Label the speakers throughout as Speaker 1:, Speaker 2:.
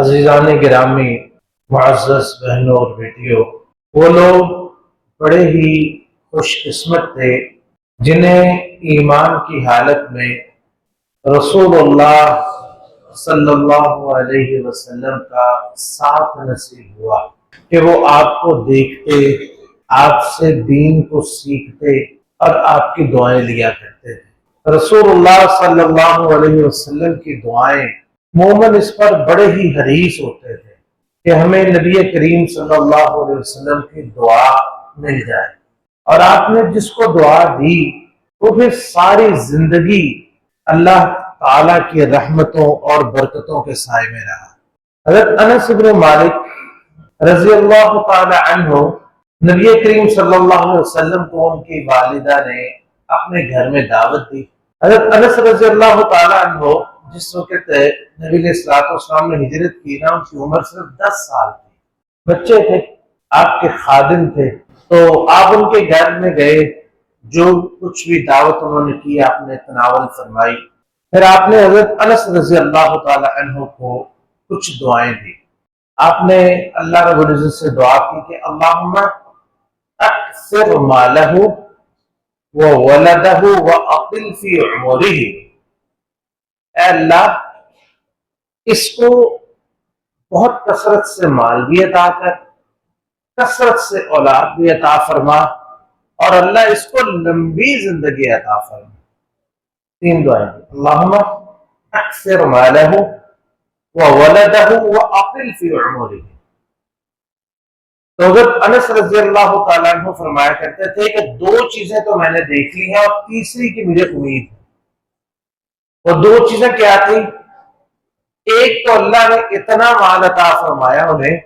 Speaker 1: عزیزان گرامی، معزز بہنوں اور بیٹیوں، وہ لوگ بڑے ہی خوش قسمت تھے جنہیں ایمان کی حالت میں رسول اللہ صلی اللہ علیہ وسلم کا ساتھ نصیب ہوا کہ وہ آپ کو دیکھتے، آپ سے دین کو سیکھتے اور آپ کی دعائیں لیا کرتے تھے۔ رسول اللہ صلی اللہ علیہ وسلم کی دعائیں مومن اس پر بڑے ہی حریص ہوتے تھے کہ ہمیں نبی کریم صلی اللہ علیہ وسلم کی دعا مل جائے، اور آپ نے جس کو دعا دی وہ پھر ساری زندگی اللہ تعالی کی رحمتوں اور برکتوں کے سائے میں رہا۔ حضرت انس بن مالک رضی اللہ تعالی عنہ، نبی کریم صلی اللہ علیہ وسلم کو ان کی والدہ نے اپنے گھر میں دعوت دی۔ حضرت انس رضی اللہ تعالی عنہ جس وقت نبی علیہ السلام نے ہجرت کی نا، ان کی عمر صرف 10 سال تھی، بچے تھے، آپ کے خادم تھے، تو آپ ان کے گھر میں گئے، جو کچھ بھی دعوت انہوں نے کی آپ نے تناول فرمائی، پھر آپ نے حضرت انس رضی اللہ تعالی عنہ کو کچھ دعائیں دی۔ آپ نے اللہ رب العزت سے دعا کی کہ اللہم اکثر مالہ وولدہ واطل فی عمرہ، اے اللہ اس کو بہت کثرت سے مال بھی عطا کر، کثرت سے اولاد بھی عطا فرما، اور اللہ اس کو لمبی زندگی عطا فرما۔ تین دعائیں، اللہم اکثر مالہ وولدہ واطل فی عمرہ۔ تو حضرت انس رضی اللہ تعالیٰ عنہ فرمایا کرتے تھے کہ دو چیزیں تو میں نے دیکھ لی ہیں اور تیسری کی مجھے امید ہے۔ وہ دو چیزیں کیا تھی؟ ایک تو اللہ نے اتنا مال عطا فرمایا انہیں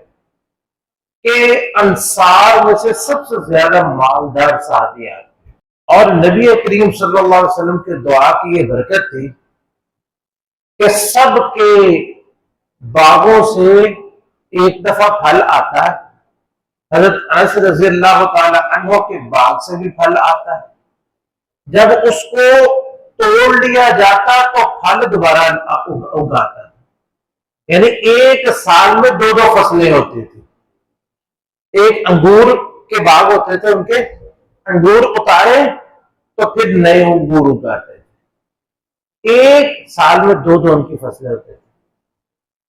Speaker 1: کہ انصار میں سے سب سے زیادہ مالدار صحابی آئے، اور نبی کریم صلی اللہ علیہ وسلم کے دعا کی یہ برکت تھی کہ سب کے باغوں سے ایک دفعہ پھل آتا ہے، حضرت انس رضی اللہ تعالی عنہ کے باغ سے بھی پھل آتا ہے، جب اس کو توڑ لیا جاتا تو پھل دوبارہ اگاتا ہے، یعنی ایک سال میں دو دو فصلیں ہوتی تھی۔ ایک انگور کے باغ ہوتے تھے، ان کے انگور اتارے تو پھر نئے انگور اگاتے تھے، ایک سال میں دو دو ان کی فصلیں ہوتی تھی۔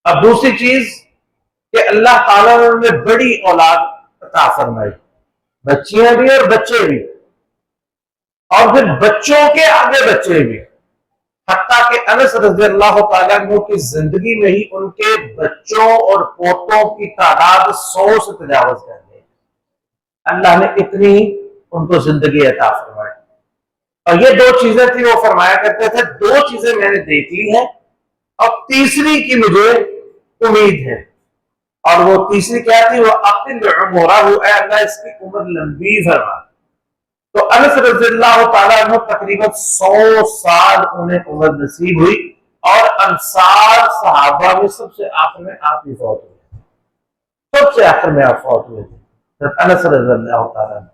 Speaker 1: اب دوسری چیز کہ اللہ تعالیٰ نے بڑی اولاد عطا فرمائی، بچیاں بھی اور بچے بھی، اور پھر بچوں کے آگے بچے بھی، حتیٰ کہ انس رضی اللہ تعالیٰ عنہ کی زندگی میں ہی ان کے بچوں اور پوتوں کی تعداد 100 سے تجاوز کر گئی۔ اللہ نے اتنی ان کو زندگی عطا فرمائی، اور یہ دو چیزیں تھی، وہ فرمایا کرتے تھے دو چیزیں میں نے دیکھ لی ہیں اور تیسری کی مجھے امید ہے، اور وہ تیسری کیا تھی؟ وہ اطل عمرہ، اے اللہ اس کی عمر لمبی فرما۔ تو انس رضی اللہ تعالیٰ عنہ تقریباً 100 سال انہیں عمر نصیب ہوئی، اور انصار صحابہ میں سب سے آخر میں آپ ہی فوت ہوئے، سب سے آخر میں آپ فوت ہوئے تھے، انس رضی اللہ تعالیٰ عنہ۔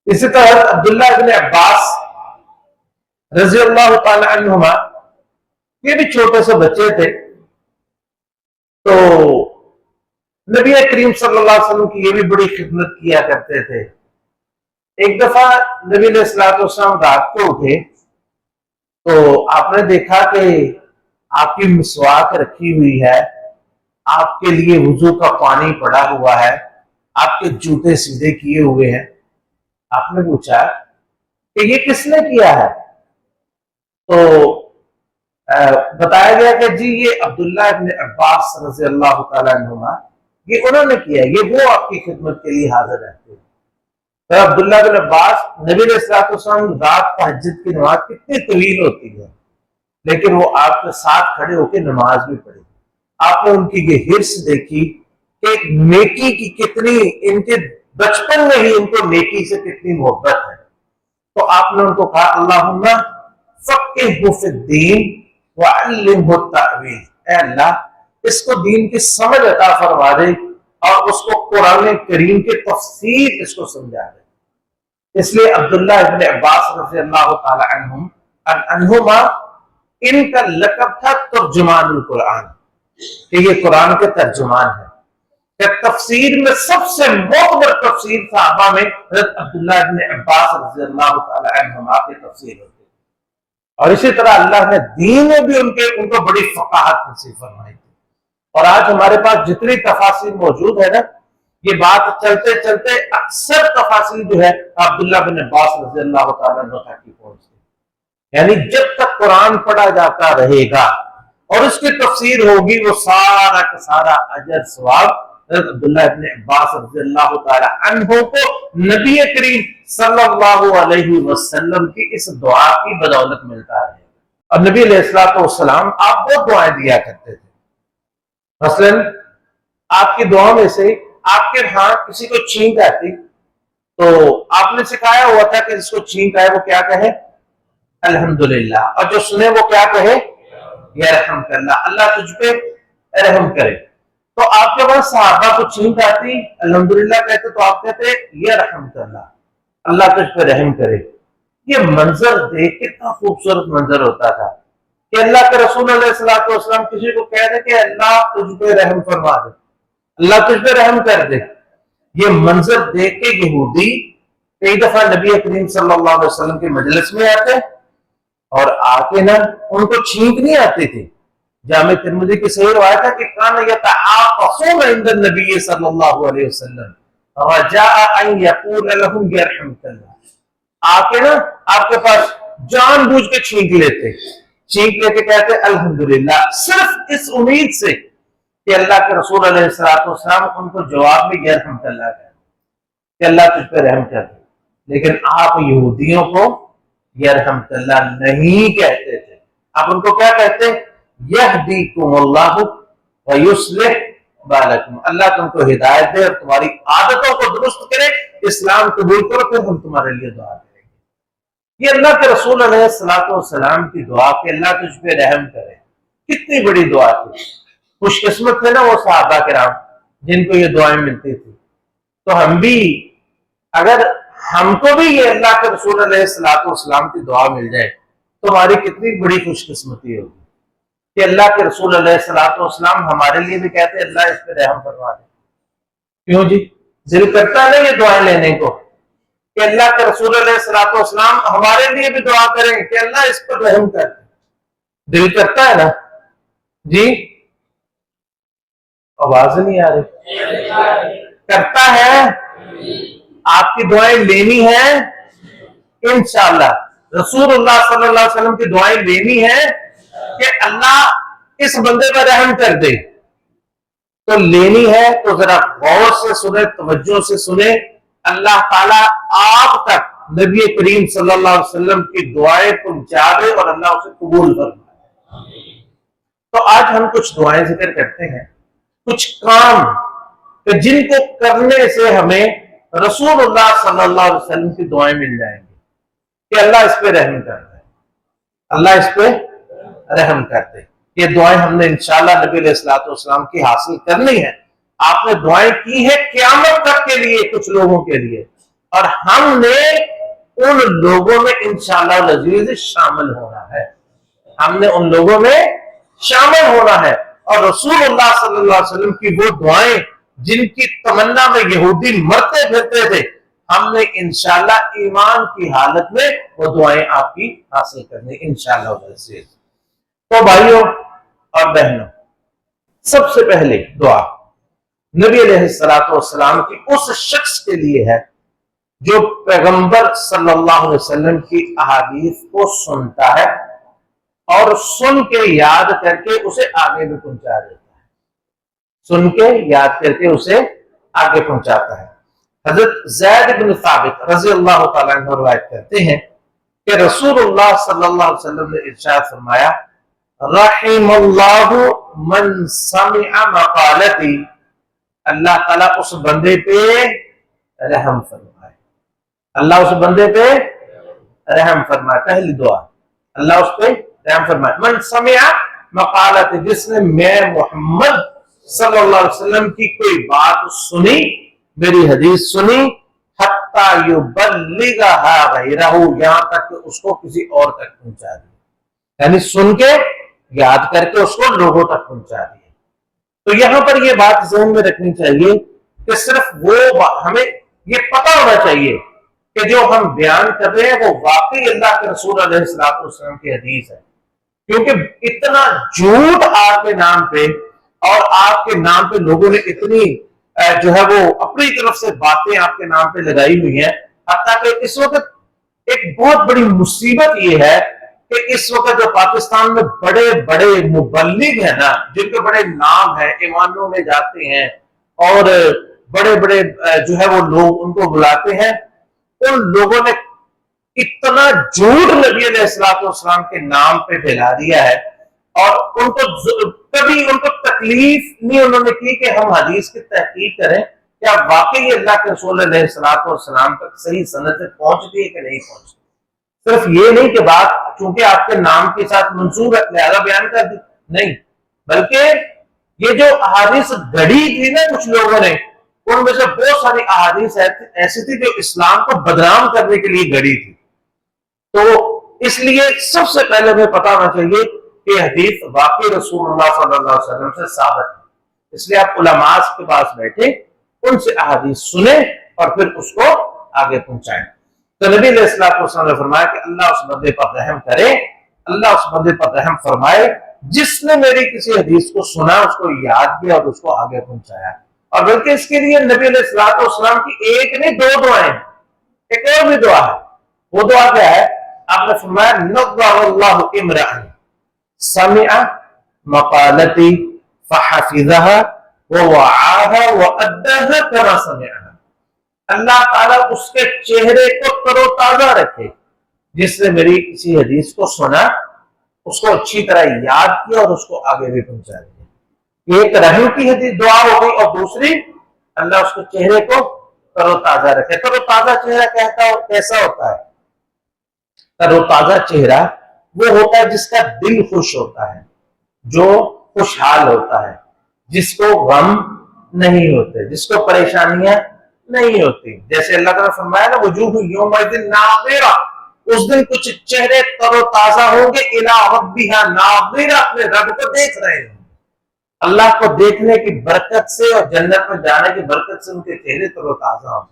Speaker 1: اسی طرح عبداللہ بن عباس رضی اللہ تعالیٰ عنہما، یہ بھی چھوٹے سے بچے تھے، تو نبی کریم صلی اللہ علیہ وسلم کی یہ بھی بڑی خدمت کیا کرتے تھے۔ ایک دفعہ نبی علیہ السلام رات کو اٹھے تو آپ نے دیکھا کہ آپ کی مسواک رکھی ہوئی ہے، آپ کے لیے وضو کا پانی پڑا ہوا ہے، آپ کے جوتے سیدھے کیے ہوئے ہیں۔ آپ نے پوچھا کہ یہ کس نے کیا ہے؟ تو بتایا گیا کہ جی یہ عبداللہ ابن عباس رضی اللہ تعالیٰ عنہما، یہ انہوں نے کیا، یہ وہ آپ کی خدمت کے لیے حاضر رہتے ہیں۔ تو عبداللہ بن عباس، نبی علیہ السلام رات تہجد کی نماز کتنی طویل ہوتی ہے، لیکن وہ آپ کے ساتھ کھڑے ہو کے نماز بھی پڑھی۔ آپ نے ان کی یہ حرص دیکھی کہ نیکی کی کتنی، ان کے بچپن میں ہی ان کو نیکی سے کتنی محبت ہے۔ تو آپ نے ان کو کہا اللہم فقہہ فی الدین وعلمہ التأویل، اے اللہ اس کو دین کی سمجھ عطا فرما دے اور اس کو قرآن کریم کے تفسیر اس کو سمجھا دے۔ اس لیے عبداللہ ابن عباس رضی اللہ تعالی عنہما ان کا لقب تھا ترجمان القرآن، کہ یہ قرآن کے ترجمان ہیں، کہ تفسیر میں سب سے معتبر تفسیر صحابہ میں حضرت عبداللہ ابن عباس رضی اللہ تعالی عنہما کی تفسیر ہوتی ہے، اور اسی طرح اللہ نے دین میں بھی ان کو بڑی فقاہت نصیب فرمائی تھی۔ اور آج ہمارے پاس جتنی تفاسیر موجود ہے نا، یہ بات چلتے چلتے اکثر تفاسیر جو ہے عبداللہ بن عباس رضی اللہ تعالیٰ عنہ تک کی پہنچتی، یعنی جب تک قرآن پڑھا جاتا رہے گا اور اس کی تفسیر ہوگی، وہ سارا کا سارا اجر ثواب حضرت عبداللہ بن عباس رضی اللہ تعالیٰ عنہ کو نبی کریم صلی اللہ علیہ وسلم کی اس دعا کی بدولت ملتا رہے گا۔ اور نبی علیہ الصلوۃ والسلام آپ وہ دعائیں دیا کرتے تھے، مثلا آپ کی دعاؤں میں سے آپ کے ہاں کسی کو چھینک آتی تو آپ نے سکھایا ہوا تھا کہ جس کو چھینک آئے وہ کیا کہے؟ الحمدللہ، اور جو سنے وہ کیا کہے؟ یرحمک اللہ، اللہ تجھ پہ رحم کرے۔ تو آپ کے پاس صحابہ کو چھینک آتی، الحمدللہ کہتے تو آپ کہتے یرحمک اللہ، اللہ تجھ پہ رحم کرے۔ یہ منظر دیکھ کتنا خوبصورت منظر ہوتا تھا کہ اللہ کے رسول علیہ الصلوۃ والسلام کسی کو کہہ دے کہ اللہ تجھ پہ رحم فرما دے، اللہ تجھ پہ رحم کر دے۔ یہ منظر دیکھ کے یہودی کئی دفعہ نبی کریم صلی اللہ علیہ وسلم کے مجلس میں آتے اور آ کے نا ان کو چھینک نہیں آتی تھی۔ جامع ترمذی کی صحیح روایت ہے کہ کان یتعاطفون عند النبی صلی اللہ علیہ وسلم رجاء ان یقول لهم یرحمک اللہ، آ کے نا آپ کے پاس جان بوجھ کے چھینک لیتے، چھینک لے کے کہتے الحمدللہ، صرف اس امید سے کہ اللہ کے رسول علیہ السلام ان کو جواب میں یرحمک اللہ کہتے کہ اللہ تجھ پہ رحم کر دے۔ لیکن آپ یہودیوں کو یرحمک اللہ نہیں کہتے تھے، آپ ان کو کیا کہتے؟ یہدیکم اللہ ویصلح بالکم، اللہ تم کو ہدایت دے اور تمہاری عادتوں کو درست کرے، اسلام قبول کرو پھر ہم تمہارے لیے دعا کریں گے۔ یہ اللہ کے رسول علیہ السلام کی دعا کہ اللہ تجھ پہ رحم کرے، کتنی بڑی دعا تھی۔ خوش قسمت تھے نا وہ صحابہ کرام جن کو یہ دعائیں ملتی تھی۔ تو ہم بھی، اگر ہم کو بھی یہ اللہ کے رسول علیہ السلام کی دعا مل جائے تو ہماری کتنی بڑی خوش قسمتی ہوگی کہ اللہ کے رسول علیہ السلام ہمارے لیے بھی کہتے اللہ اس پہ رحم فرما دے۔ کیوں جی؟ دل کرتا ہے نا یہ دعائیں لینے کو کہ اللہ کے رسول علیہ السلام ہمارے لیے بھی دعا کریں کہ اللہ اس پر رحم کر دے، دل کرتا ہے نا جی؟ آواز نہیں آ رہی؟ کرتا ہے؟ آپ کی دعائیں لینی ہیں انشاءاللہ، رسول اللہ صلی اللہ علیہ وسلم کی دعائیں لینی ہیں کہ اللہ اس بندے پر رحم کر دے، تو لینی ہے تو ذرا غور سے سنیں، توجہ سے سنیں۔ اللہ تعالیٰ آپ تک نبی کریم صلی اللہ علیہ وسلم کی دعائیں پہنچا دے اور اللہ اسے قبول فرمائے۔ تو آج ہم کچھ دعائیں ذکر کرتے ہیں، کچھ کام کہ جن کو کرنے سے ہمیں رسول اللہ صلی اللہ علیہ وسلم کی دعائیں مل جائیں گی کہ اللہ اس پہ رحم کر دے، اللہ اس پہ رحم کر دے۔ یہ دعائیں ہم نے انشاءاللہ نبی علیہ الصلوۃ والسلام کی حاصل کرنی ہے۔ آپ نے دعائیں کی ہیں قیامت تک کے لیے کچھ لوگوں کے لیے، اور ہم نے ان لوگوں میں انشاءاللہ العزیز شامل ہونا ہے، ہم نے ان لوگوں میں شامل ہونا ہے۔ اور رسول اللہ صلی اللہ علیہ وسلم کی وہ دعائیں جن کی تمنا میں یہودی مرتے پھرتے تھے، ہم نے انشاءاللہ ایمان کی حالت میں وہ دعائیں آپ کی حاصل کرنے انشاءاللہ العزیز۔ تو بھائیوں اور بہنوں، سب سے پہلے دعا نبی علیہ السلام کی اس شخص کے لیے ہے جو پیغمبر صلی اللہ علیہ وسلم کی احادیث کو سنتا ہے اور سن کے یاد کر کے اسے آگے بھی پہنچا دیتا ہے، سن کے یاد کر کے اسے آگے پہنچاتا ہے۔ حضرت زید بن ثابت رضی اللہ تعالیٰ عنہ روایت کرتے ہیں کہ رسول اللہ صلی اللہ علیہ وسلم نے ارشاد فرمایا، رحم اللہ من سمع مقالتی، اللہ تعالیٰ اس بندے پہ رحم فرمائے، اللہ اس بندے پہ رحم فرمائے۔ پہلی دعا اللہ اس پہ رحم فرمائے۔ من سمع مقالتی، جس نے میں محمد صلی اللہ علیہ وسلم کی کوئی بات سنی، میری حدیث سنی، حتی یبلغھا غیرہ، یہاں تک کہ اس کو کسی اور تک پہنچا دی، یعنی سن کے یاد کر کے اس کو لوگوں تک پہنچا دیا۔ تو یہاں پر یہ بات ذہن میں رکھنی چاہیے کہ صرف ہمیں یہ پتا ہونا چاہیے کہ جو ہم بیان کر رہے ہیں وہ واقعی اللہ کے رسول علیہ السلام کی حدیث ہے، کیونکہ اتنا جھوٹ آپ کے نام پہ اور آپ کے نام پہ لوگوں نے اتنی جو ہے وہ اپنی طرف سے باتیں آپ کے نام پہ لگائی ہوئی ہیں، حتیٰ کہ اس وقت ایک بہت بڑی مصیبت یہ ہے کہ اس وقت جو پاکستان میں بڑے بڑے مبلغ ہیں نا، جن کے بڑے نام ہیں، ایوانوں میں جاتے ہیں اور بڑے بڑے جو ہے وہ لوگ ان کو بلاتے ہیں، ان لوگوں نے اتنا جھوٹ نبی علیہ السلام کے نام پہ پھیلا دیا ہے، اور ان کو کبھی ان کو تکلیف نہیں انہوں نے کی کہ ہم حدیث کی تحقیق کریں کیا واقعی اللہ کے رسول علیہ السلام تک صحیح سند سے پہنچتی ہے کہ نہیں پہنچتی۔ صرف یہ نہیں کہ بات چونکہ آپ کے نام کے ساتھ منسوب ہے لہذا بیان کر دی، نہیں، بلکہ یہ جو احادیث گھڑی تھی نا کچھ لوگوں نے، ان میں سے بہت ساری احادیث ایسی تھی جو اسلام کو بدنام کرنے کے لیے گھڑی تھی۔ تو اس لیے سب سے پہلے ہمیں پتا ہونا چاہیے کہ حدیث واقعی رسول اللہ صلی اللہ علیہ وسلم سے ثابت ہے، اس لیے آپ علماء کے پاس بیٹھیں، ان سے احادیث سنیں اور پھر اس کو آگے پہنچائیں۔ تو نبی علیہ السلام نے فرمایا کہ اللہ اس بندے پر رحم کرے، اللہ اس بندے پر رحم فرمائے جس نے میری کسی حدیث کو سنا، اس کو یاد کیا اور اس کو آگے پہنچایا۔ اور بلکہ اس کے لیے نبی علیہ السلام کی ایک نہیں دو دعائیں، ایک اور بھی دعا ہے۔ وہ دعا کیا ہے؟ آپ نے فرمایا نظر اللہ امرأ سمع مقالتی فحفظها ووعاها واداها كما سمعها، اللہ تعالیٰ اس کے چہرے کو تر و تازہ رکھے جس نے میری کسی حدیث کو سنا، اس کو اچھی طرح یاد کیا اور اس کو آگے بھی پہنچا دیا۔ یہ ایک رحم کی حدیث دعا ہو گئی، اور دوسری اللہ اس کے چہرے کو تر و تازہ رکھے۔ تر و تازہ چہرہ کیسا ہوتا ہے؟ تر و تازہ چہرہ وہ ہوتا ہے جس کا دل خوش ہوتا ہے، جو خوشحال ہوتا ہے، جس کو غم نہیں ہوتے، جس کو پریشانیاں نہیں ہوتی۔ جیسے اللہ تعالیٰ فرمایا نا وجوہ یومئذ ناظرہ، اس دن کچھ چہرے تر و تازہ ہوں گے، الی ربہا ناظرہ، اپنے رب کو دیکھ رہے ہیں۔ اللہ کو دیکھنے کی برکت سے اور جنت میں جانے کی برکت سے ان کے چہرے تر و تازہ ہوں۔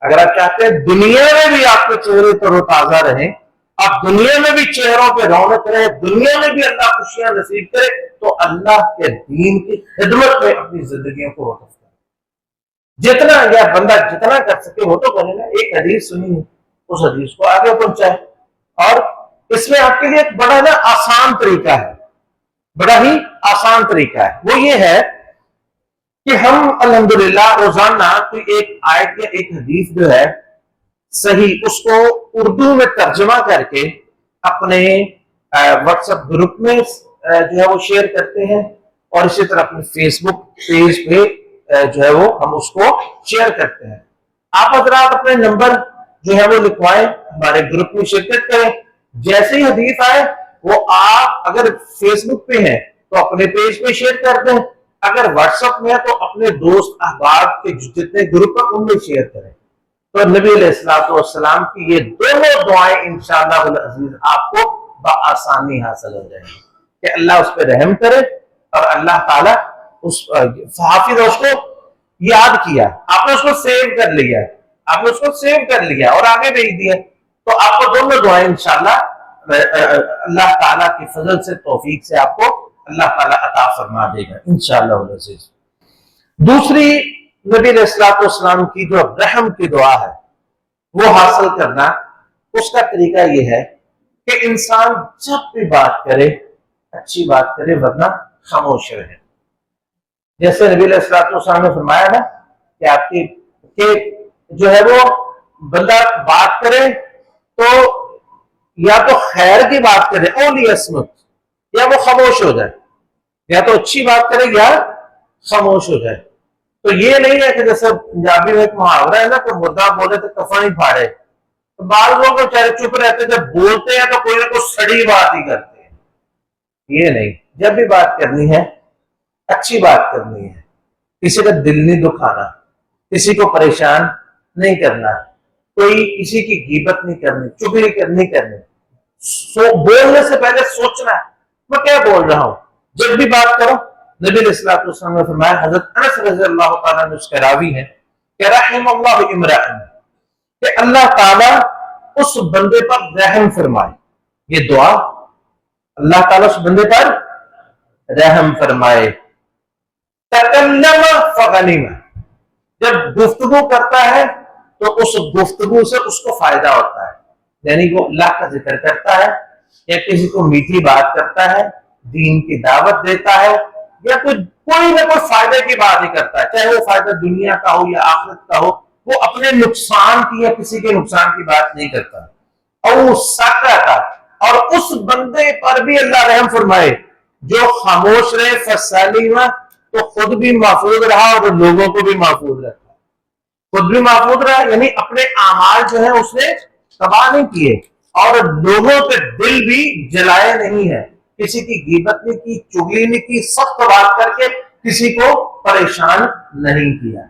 Speaker 1: اگر آپ چاہتے ہیں دنیا میں بھی آپ کے چہرے تر و تازہ رہیں، آپ دنیا میں بھی چہروں پہ رونق رہے، دنیا میں بھی اللہ خوشیاں نصیب کرے، تو اللہ کے دین کی خدمت میں اپنی زندگیوں کو وقف کرے۔ جتنا یا بندہ جتنا کر سکے وہ تو کرے نا۔ ایک حدیث سنی ہے، اس حدیث کو آگے پہنچائے، اور اس میں آپ کے لیے ایک بڑا نا آسان طریقہ ہے، بڑا ہی آسان طریقہ ہے۔ وہ یہ ہے کہ ہم الحمدللہ روزانہ کوئی ایک آیت یا ایک حدیث جو ہے صحیح، اس کو اردو میں ترجمہ کر کے اپنے واٹس ایپ گروپ میں جو ہے وہ شیئر کرتے ہیں، اور اسی طرح اپنے فیس بک پیج پہ جو ہے وہ ہم اس کو شیئر کرتے ہیں۔ آپ حضرات اپنے نمبر جو ہے وہ لکھوائیں، ہمارے گروپ میں شرکت کریں، جیسے ہی حدیث آئے وہ آپ اگر فیس بک پہ ہیں تو اپنے پیج پہ شیئر کر دیں، اگر واٹس ایپ میں ہے تو اپنے دوست احباب کے جتنے گروپ ہیں ان میں شیئر کریں۔ تو نبی علیہ السلام کی یہ دونوں دعائیں انشاءاللہ العزیز آپ کو بآسانی حاصل ہو جائیں گی کہ اللہ اس پہ رحم کرے، اور اللہ تعالیٰ اس حافظ اس کو یاد کیا، آپ نے اس کو سیو کر لیا، آپ نے اس کو سیو کر لیا اور آگے بھیج دیا، تو آپ کو دونوں دعائیں انشاءاللہ اللہ تعالیٰ کی فضل سے توفیق سے آپ کو اللہ تعالیٰ عطا فرما دے گا انشاءاللہ العزیز۔ دوسری نبی علیہ السلام کی جو رحم کی دعا ہے وہ حاصل کرنا، اس کا طریقہ یہ ہے کہ انسان جب بھی بات کرے اچھی بات کرے، ورنہ خاموش رہے۔ جیسے نبی علیہ السلام نے فرمایا نا کہ آپ کی کہ جو ہے وہ بندہ بات کرے تو یا تو خیر کی بات کرے اولی اسمت، یا وہ خاموش ہو جائے، یا تو اچھی بات کرے یا خاموش ہو جائے۔ تو یہ نہیں ہے کہ جیسے پنجابی میں ایک محاورہ ہے نا کہ مردہ بولے تو کفن ہی پھاڑے، تو بعض لوگ بیچارے چپ رہتے، جب بولتے ہیں تو کوئی نہ کوئی سڑی بات ہی کرتے ہیں۔ یہ نہیں، جب بھی بات کرنی ہے اچھی بات کرنی ہے، کسی کا دل نہیں دکھانا، کسی کو پریشان نہیں کرنا، کوئی کسی کی غیبت نہیں کرنی، چغلی نہیں کرنی۔ بولنے سے پہلے سوچنا ہے میں کیا بول رہا ہوں۔ جب بھی بات کرو نبی علیہ الصلوۃ والسلام نے فرمایا، حضرت انس رضی اللہ تعالیٰ عنہ اس کے راوی ہیں کہ رحم اللہ امرأن، کہ اللہ تعالیٰ اس بندے پر رحم فرمائے. یہ دعا اللہ تعالیٰ اس بندے پر رحم فرمائے. تکلم فغنم، جب گفتگو کرتا ہے تو اس گفتگو سے اس کو فائدہ ہوتا ہے، یعنی وہ اللہ کا ذکر کرتا ہے یا کسی کو میٹھی بات کرتا ہے، دین کی دعوت دیتا ہے، یا کوئی نہ کوئی فائدے کی بات ہی کرتا ہے، چاہے وہ فائدہ دنیا کا ہو یا آخرت کا ہو، وہ اپنے نقصان کی یا کسی کے نقصان کی بات نہیں کرتا. اور سکتا، اور اس بندے پر بھی اللہ رحم فرمائے جو خاموش رہے، فسلم، تو خود بھی محفوظ رہا اور لوگوں کو بھی محفوظ رکھا. خود بھی محفوظ رہا یعنی اپنے اعمال جو ہیں اس نے تباہ نہیں کیے، اور لوگوں کے دل بھی جلائے نہیں ہے، کسی کی غیبت نہیں کی، چغلی نہیں کی، سخت بات کر کے کسی کو پریشان نہیں کیا.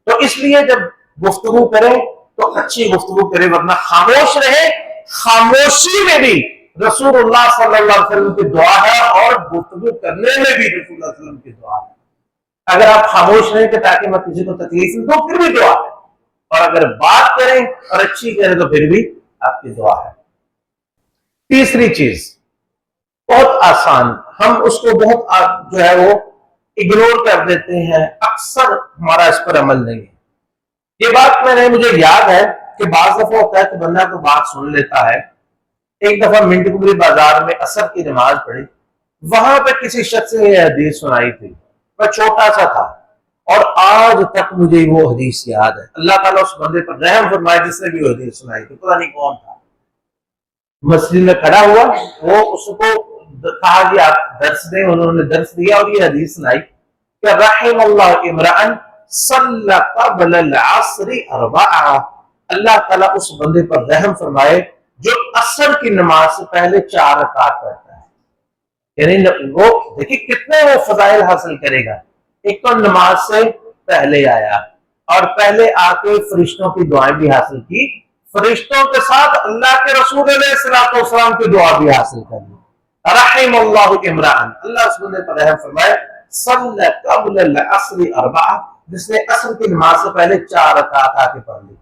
Speaker 1: تو اس لیے جب گفتگو کرے تو اچھی گفتگو کرے، ورنہ خاموش رہے. خاموشی میں بھی رسول اللہ صلی اللہ علیہ وسلم کی دعا ہے، اور گفتگو کرنے میں بھی رسول اللہ صلی اللہ علیہ وسلم کی دعا ہے. اگر آپ خاموش رہیں کہ تاکہ میں کسی کو تکلیف نہ دوں، پھر بھی دعا ہے، اور اگر بات کریں اور اچھی کریں تو پھر بھی آپ کی دعا ہے. تیسری چیز بہت آسان، ہم اس کو بہت جو ہے وہ اگنور کر دیتے ہیں، اکثر ہمارا اس پر عمل نہیں ہے. یہ بات مجھے یاد ہے کہ بعض دفعہ ہوتا ہے کہ بندہ کو بات سن لیتا ہے. ایک دفعہ منٹ گمری بازار میں عصر کی نماز پڑھی، وہاں پہ کسی شخص نے یہ حدیث سنائی تھی. میں چھوٹا سا تھا اور آج تک مجھے وہ حدیث یاد ہے. اللہ تعالیٰ اس بندے پر رحم فرمائے جس نے بھی وہ حدیث سنائی تھی، پتہ نہیں کون تھا. مسجد میں کھڑا ہوا، وہ اس کو کہا کہ آپ درس دیں، انہوں نے درس دیا اور یہ حدیث سنائی کہ رحم اللہ عمران صلی قبل العصر اربعہ، اللہ تعالیٰ اس بندے پر رحم فرمائے جو عصر کی نماز سے پہلے 4 رکعت پڑھتا ہے. یعنی وہ دیکھیں کتنے وہ فضائل حاصل کرے گا. ایک تو نماز سے پہلے آیا اور پہلے آ کے فرشتوں کی دعائیں بھی حاصل کی، فرشتوں کے ساتھ اللہ کے رسول علیہ الصلوۃ والسلام کی دعا بھی حاصل کر لی. رحم اللہ عمران، اللہ اس بندے پر رحم فرمائے صلی قبل العصر اربعہ، جس نے عصر کی نماز سے پہلے 4 رکعت آ کے پڑھ لی.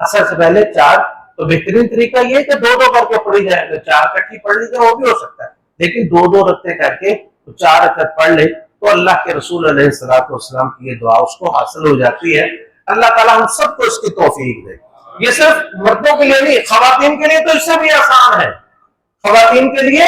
Speaker 1: عصر سے پہلے 4، تو بہترین طریقہ یہ کہ 2 کر کے پڑھی جائے. اگر 4 اکٹھی پڑھ لی جائے وہ بھی ہو سکتا ہے، لیکن 2 رکعتیں کر کے 4 رکعت پڑھ لے تو اللہ کے رسول علیہ الصلوۃ والسلام کی یہ دعا اس کو حاصل ہو جاتی ہے. اللہ تعالیٰ ہم سب کو اس کی توفیق دے. یہ صرف مردوں کے لیے نہیں، خواتین کے لیے تو اس سے بھی آسان ہے. خواتین کے لیے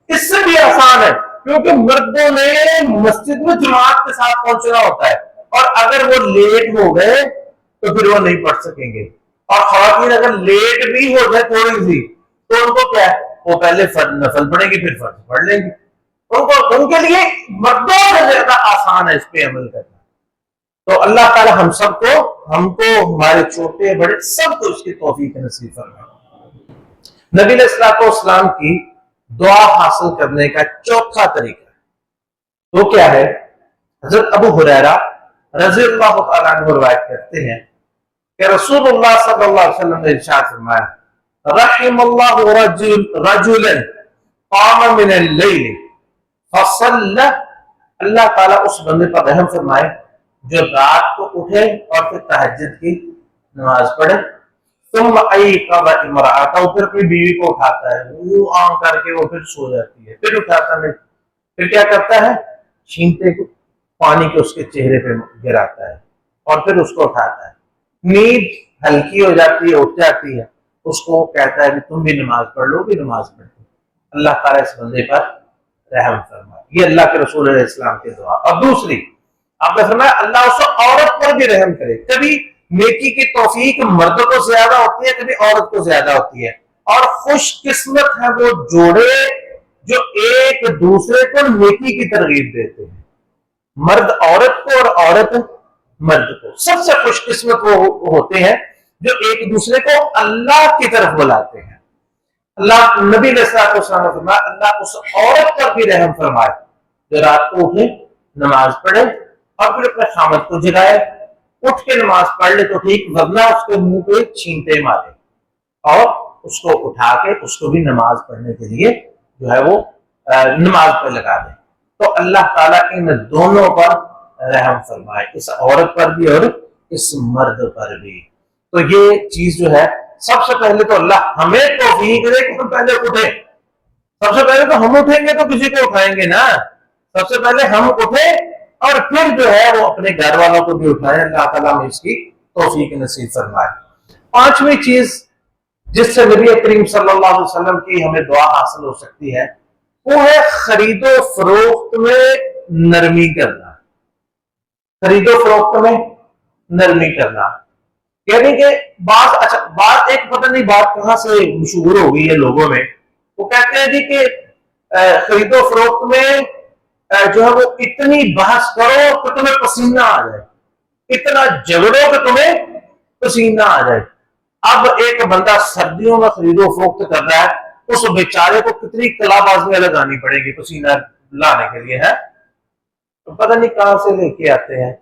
Speaker 1: اس سے بھی آسان ہے، کیونکہ مردوں نے مسجد میں جماعت کے ساتھ پہنچنا ہوتا ہے، اور اگر وہ لیٹ ہو گئے تو پھر وہ نہیں پڑھ سکیں گے. اور خواتین اگر لیٹ بھی ہو جائے تھوڑی سی تو ان کو کیا ہے، وہ پہلے نفل پڑھیں گی پھر فرض پڑھ لیں گے. ان کے لیے مردوں سے زیادہ آسان ہے اس پہ عمل کرنا. تو اللہ تعالی ہم کو ہمارے چھوٹے بڑے سب کو اس کی توفیق نصیب فرمائے. نبی علیہ الصلوۃ والسلام کی دعا حاصل کرنے کا چوتھا طریقہ وہ کیا ہے؟ حضرت ابو ہریرہ رضی اللہ تعالیٰ عنہ روایت کرتے ہیں کہ رسول اللہ صلی اللہ علیہ وسلم نے ارشاد فرمایا رحم اللہ رجلا قام من اللیل فصلی، اللہ تعالیٰ اس بندے پر رحم فرمائے جو رات کو اٹھے اور پھر تہجد کی نماز پڑھے. ثم ایقظ امرأته، پھر اپنی بیوی کو اٹھاتا ہے، وہ آن کر کے وہ پھر سو جاتی ہے، پھر اٹھاتا نہیں، پھر کیا کرتا ہے، چھینٹے کو پانی کے اس کے چہرے پہ گراتا ہے اور پھر اس کو اٹھاتا ہے. نیند ہلکی ہو جاتی ہے، اٹھ جاتی ہے، اس کو کہتا ہے کہ تم بھی نماز پڑھ لو، بھی نماز پڑھ لو. اللہ تعالیٰ اس بندے پر رحم فرمائے. یہ اللہ کے رسول علیہ السلام کی دعا. اور دوسری آپ نے فرمایا اللہ اس عورت پر بھی رحم کرے. کبھی نیکی کی توفیق مرد کو زیادہ ہوتی ہے، کبھی عورت کو زیادہ ہوتی ہے، اور خوش قسمت ہے وہ جوڑے جو ایک دوسرے کو نیکی کی ترغیب دیتے ہیں. مرد عورت کو اور عورت مرد کو. سب سے خوش قسمت وہ ہوتے ہیں جو ایک دوسرے کو اللہ کی طرف بلاتے ہیں. اللہ نبی علیہ الصلوۃ والسلام نے فرمایا اللہ اس عورت پر بھی رحم فرمائے جو رات کو اٹھے نماز پڑھے اور پھر اپنے خامد کو جگائے، اٹھ کے نماز پڑھ لے تو ٹھیک، ورنہ اس کے منہ پہ چھینٹے مارے اور اس کو اٹھا کے اس کو بھی نماز پڑھنے کے لیے جو ہے وہ نماز پہ لگا دے. تو اللہ تعالیٰ ان دونوں پر رحم فرمائے، اس عورت پر بھی اور اس مرد پر بھی۔ تو یہ چیز جو ہے، سب سے پہلے تو اللہ ہمیں توفیق دے کہ ہم پہلے اٹھیں۔ سب سے پہلے تو ہم اٹھیں گے تو کسی کو اٹھائیں گے نا، سب سے پہلے ہم اٹھیں اور پھر جو ہے وہ اپنے گھر والوں کو بھی اٹھائیں۔ اللہ تعالیٰ میں اس کی توفیق نصیب فرمائے۔ پانچویں چیز جس سے نبی کریم صلی اللہ علیہ وسلم کی ہمیں دعا حاصل ہو سکتی ہے، وہ ہے خرید و فروخت میں نرمی کرنا۔ خرید و فروخت میں نرمی کرنا، یعنی کہ بات ایک پتہ نہیں بات کہاں سے مشہور ہو گئی ہے لوگوں میں، وہ کہتے ہیں جی کہ خرید و فروخت میں جو ہے وہ اتنی بحث کرو کہ تمہیں پسینہ آ جائے، اتنا جھگڑو کہ تمہیں پسینہ آ جائے۔ اب ایک بندہ سردیوں میں خرید و فروخت کر رہا ہے، اس بیچارے کو کتنی کلا بازیاں لگانی پڑے گی پسینہ لانے کے لیے ہے، تو پتہ نہیں کہاں سے لے کے آتے ہیں۔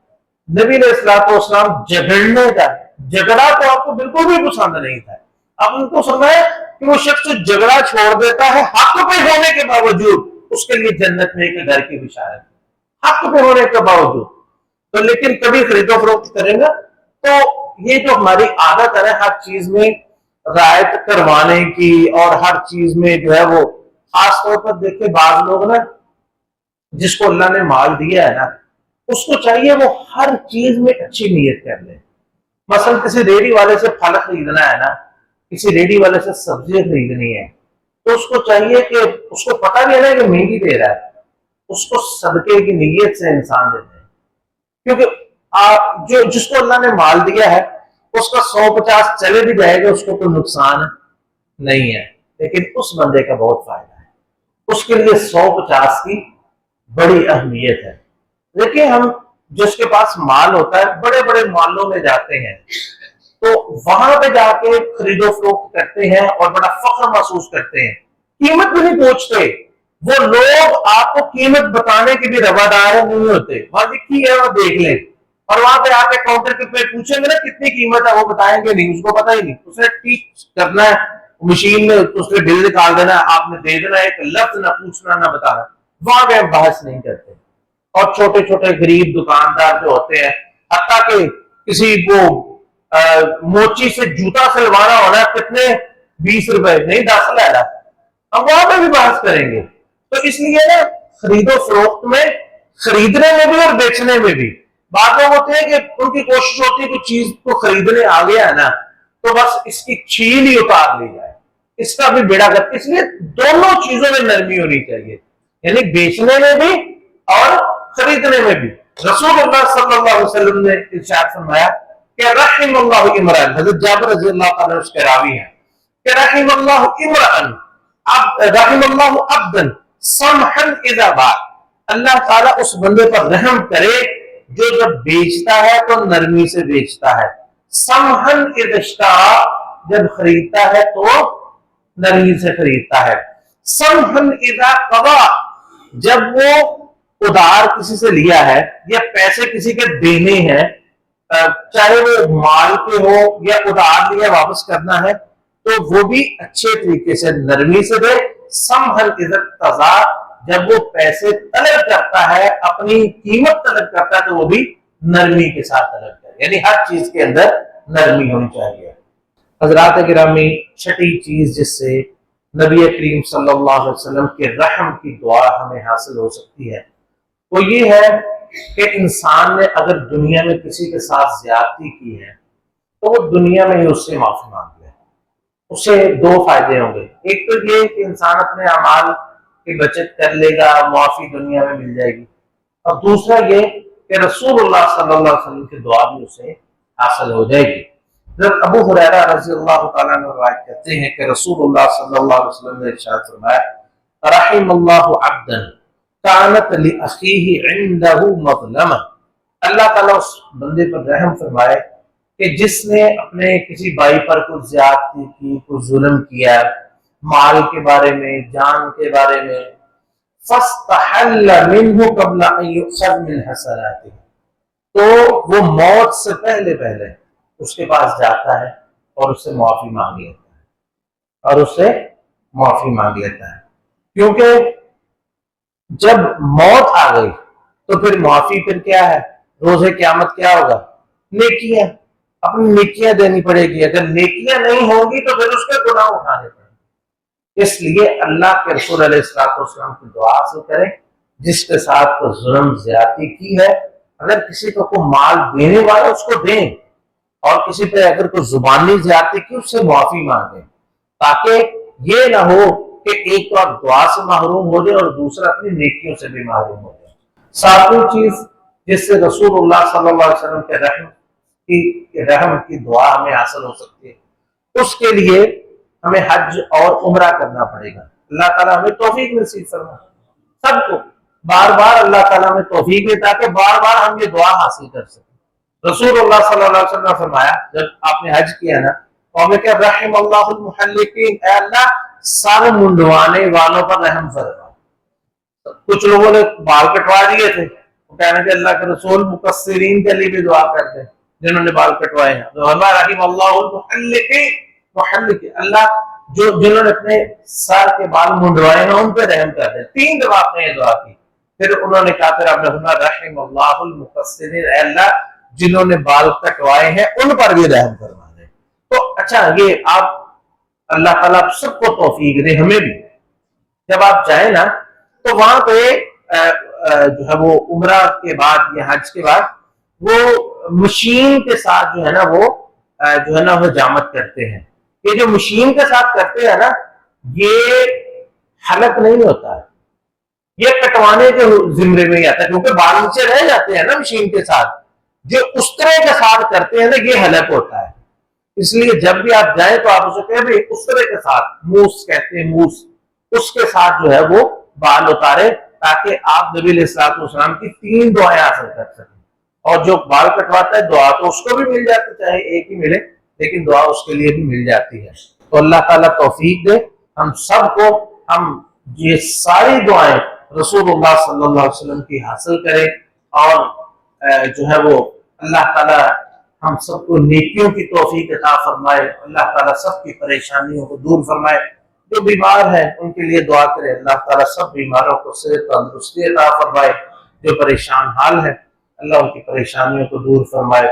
Speaker 1: نبی علیہ الصلوۃ والسلام جھگڑنے کا، جھگڑا تو آپ کو بالکل بھی پسند نہیں تھا، اب ان کو سمجھے کہ وہ شخص جھگڑا چھوڑ دیتا ہے حق پہ ہونے کے باوجود، اس کے لیے جنت میں ایک گھر کی بشارت، حق پہ ہونے کے باوجود۔ تو لیکن کبھی خرید و فروخت کریں گا تو یہ جو ہماری عادت ہے ہر چیز میں رعایت کروانے کی، اور ہر چیز میں جو ہے وہ خاص طور پر دیکھیں بعض لوگ نا، جس کو اللہ نے مال دیا ہے نا، اس کو چاہیے وہ ہر چیز میں اچھی نیت کر لے۔ مثلا کسی ریڑھی والے سے پھل خریدنا ہے نا، کسی ریڑھی والے سے سبزی خریدنی ہے، تو اس کو چاہیے کہ اس کو پتہ بھی ہے نا کہ مہنگی دے رہا ہے، اس کو صدقے کی نیت سے انسان دیتے ہیں، کیونکہ جس کو اللہ نے مال دیا ہے اس کا 150 چلے بھی جائے گا، اس کو کوئی نقصان نہیں ہے، لیکن اس بندے کا بہت فائدہ ہے، اس کے لیے 150 کی بڑی اہمیت ہے۔ دیکھیں ہم جس کے پاس مال ہوتا ہے، بڑے بڑے مالوں میں جاتے ہیں تو وہاں پہ جا کے خرید و فروخت کرتے ہیں اور بڑا فخر محسوس کرتے ہیں، قیمت بھی نہیں پوچھتے وہ لوگ، آپ کو قیمت بتانے کے بھی روادار نہیں ہوتے، وہاں لکھی ہے وہ دیکھ لیں، اور وہاں پہ آ کے کاؤنٹر پہ پوچھیں گے نا کتنی قیمت ہے، وہ بتائیں گے نہیں، اس کو پتہ ہی نہیں، اسے ٹیک کرنا ہے مشین میں، اس نے بل نکال دینا ہے، آپ نے دے دینا ہے، ایک لفظ نہ پوچھنا نہ بتانا، وہاں پہ ہم بحث نہیں کرتے۔ اور چھوٹے چھوٹے غریب دکاندار جو ہوتے ہیں، حتیٰ کہ کسی وہ موچی سے جوتا سلوانا ہونا کتنے 20 روپے نہیں 10 لے رہا، ہم وہاں پہ بھی بحث کریں گے۔ تو اس لیے نا خرید و فروخت میں، خریدنے میں بھی اور بیچنے میں بھی، بعض لوگ ہوتے ہیں کہ ان کی کوشش ہوتی ہے کہ چیز کو خریدنے آ گیا ہے نا تو بس اس کی چھیل ہی اتار لی جائے، اس کا بھی بیڑا گرک۔ اس لیے دونوں چیزوں میں نرمی ہونی چاہیے، یعنی بیچنے میں بھی اور خریدنے میں بھی۔ رسول اللہ صلی اللہ علیہ وسلم نے ارشاد فرمایا کہ رحم اللہ عمران، حضرت جابر رضی اللہ تعالیٰ اس کے راوی ہیں، کہ رحم اللہ عمران، رحم اللہ عبدا سمحا اذا باع، اللہ تعالیٰ اس بندے پر رحم کرے جو جب بیچتا ہے تو نرمی سے بیچتا ہے، سمحا اذا اشترى، جب خریدتا ہے تو نرمی سے خریدتا ہے، سمحا اذا قضى، جب وہ ادھار کسی سے لیا ہے یا پیسے کسی کے دینے ہیں، چاہے وہ مال کے ہو یا ادھار لیا واپس کرنا ہے، تو وہ بھی اچھے طریقے سے نرمی سے دے، سمحا اذا اقتضى، جب وہ پیسے طلب کرتا ہے، اپنی قیمت طلب کرتا ہے، تو وہ بھی نرمی کے ساتھ طلب کرے، یعنی ہر چیز کے اندر نرمی ہونی چاہیے۔ حضرات گرامی، چھٹی چیز جس سے نبی کریم صلی اللہ علیہ وسلم کے رحم کی دعا ہمیں حاصل ہو سکتی ہے، وہ یہ ہے کہ انسان نے اگر دنیا میں کسی کے ساتھ زیادتی کی ہے تو وہ دنیا میں ہی اس سے معافی مانگ لے، اس سے دو فائدے ہوں گے، ایک تو یہ کہ انسان اپنے اعمال کی بچت کر لے گا، معافی دنیا میں مل جائے گی، اور دوسرا یہ کہ رسول اللہ صلی اللہ علیہ وسلم کی دعا بھی اسے حاصل ہو جائے گی۔ حضرت ابو ہریرہ رضی اللہ تعالیٰ عنہ روایت کرتے ہیں کہ رسول اللہ صلی اللہ علیہ وسلم نے ارشاد فرمایا رحم اللہ عبدا کانت لأخیہ عندہ مظلمہ، اللہ تعالیٰ اس بندے پر رحم فرمائے کہ جس نے اپنے کسی بھائی پر کوئی زیادتی کی، کوئی ظلم کیا، مال کے بارے میں، جان کے بارے میں، فاستحل منہ قبل ان یؤخذ من حسناتہ، تو وہ موت سے پہلے اس کے پاس جاتا ہے اور اس سے معافی مانگ لیتا ہے، کیونکہ جب موت آ گئی تو پھر معافی پھر کیا ہے؟ روز قیامت کیا ہوگا؟ نیکیاں، اپنی نیکیاں دینی پڑے گی. اگر نیکیاں نہیں ہوں گی تو پھر اس کے گناہ اٹھانے پڑیں گے. اس لیے اللہ کے رسول علیہ السلام کی دعا حاصل کریں. جس کے ساتھ کو ظلم زیادتی کی ہے، اگر کسی کو مال دینے والا اس کو دیں، اور کسی پہ اگر کوئی زبانی زیادتی کی اس سے معافی مانگیں، تاکہ یہ نہ ہو کہ ایک تو آپ دعا سے محروم ہو جائے اور دوسرا اپنی نیکیوں سے بھی محروم ہو جائے. ساتویں چیز جس سے رسول اللہ صلی اللہ علیہ وسلم کے رحم کی دعا ہمیں حاصل ہو سکتی ہے، اس کے لیے ہمیں حج اور عمرہ کرنا پڑے گا. اللہ تعالیٰ ہمیں توفیق نصیب فرمائے سب کو. بار بار اللہ تعالیٰ ہمیں توفیق دے تاکہ بار بار ہم یہ دعا حاصل کر سکیں. رسول اللہ صلی اللہ علیہ وسلم نے فرمایا جب آپ نے حج کیا نا تو ہمیں کہ رحم اللہ المحلقین، اے اللہ سر منڈوانے والوں پر رحم فرما. کچھ لوگوں نے بال کٹوا دیے تھے، وہ کہنے کہ اللہ کے رسول مقصرین کے لیے بھی دعا کرتے ہیں جنہوں نے بال کٹوائے ہیں. تو اللہ رحم اللہ المحلقین، محلقین اللہ جنہوں نے اپنے سر کے بال منڈوائے ہیں ان پہ رحم کر دیں. 3 دفعہ آپ نے یہ دعا کی. پھر انہوں نے کہا پھر آپ نے فرمایا رحم اللہ المقصرین، اے اللہ جنہوں نے بال کٹوائے ہیں ان پر بھی رحم فرما دیں. تو اچھا یہ آپ اللہ تعالیٰ سب کو توفیق دے، ہمیں بھی. جب آپ جائیں نا تو وہاں پہ جو ہے وہ عمرہ کے بعد یا حج کے بعد وہ مشین کے ساتھ جو ہے نا وہ جو ہے نا حجامت کرتے ہیں. یہ جو مشین کے ساتھ کرتے ہیں نا یہ حلق نہیں ہوتا ہے، یہ کٹوانے کے زمرے میں ہی آتا ہے، کیونکہ بال نیچے رہ جاتے ہیں نا مشین کے ساتھ. جو اس طرح کے ساتھ کرتے ہیں نا یہ حلق ہوتا ہے. اس لیے جب بھی آپ جائیں تو آپ اسے کہیں بھائی اس طرح کے ساتھ، موس کہتے ہیں موس، اس کے ساتھ جو ہے وہ بال اتارے تاکہ آپ نبی علیہ الصلوۃ والسلام کی 3 دعائیں حاصل کر سکیں. اور جو بال کٹواتا ہے دعا تو اس کو بھی مل جاتی، چاہے ایک ہی ملے لیکن دعا اس کے لیے بھی مل جاتی ہے. تو اللہ تعالیٰ توفیق دے ہم سب کو، ہم یہ ساری دعائیں رسول اللہ صلی اللہ علیہ وسلم کی حاصل کریں، اور جو ہے وہ اللہ تعالیٰ ہم سب کو نیکیوں کی توفیق عطا فرمائے. اللہ تعالیٰ سب کی پریشانیوں کو دور فرمائے. جو بیمار ہیں ان کے لیے دعا کرے، اللہ تعالیٰ سب بیماروں کو صحت تندرستی عطا فرمائے. جو پریشان حال ہے اللہ ان کی پریشانیوں کو دور فرمائے.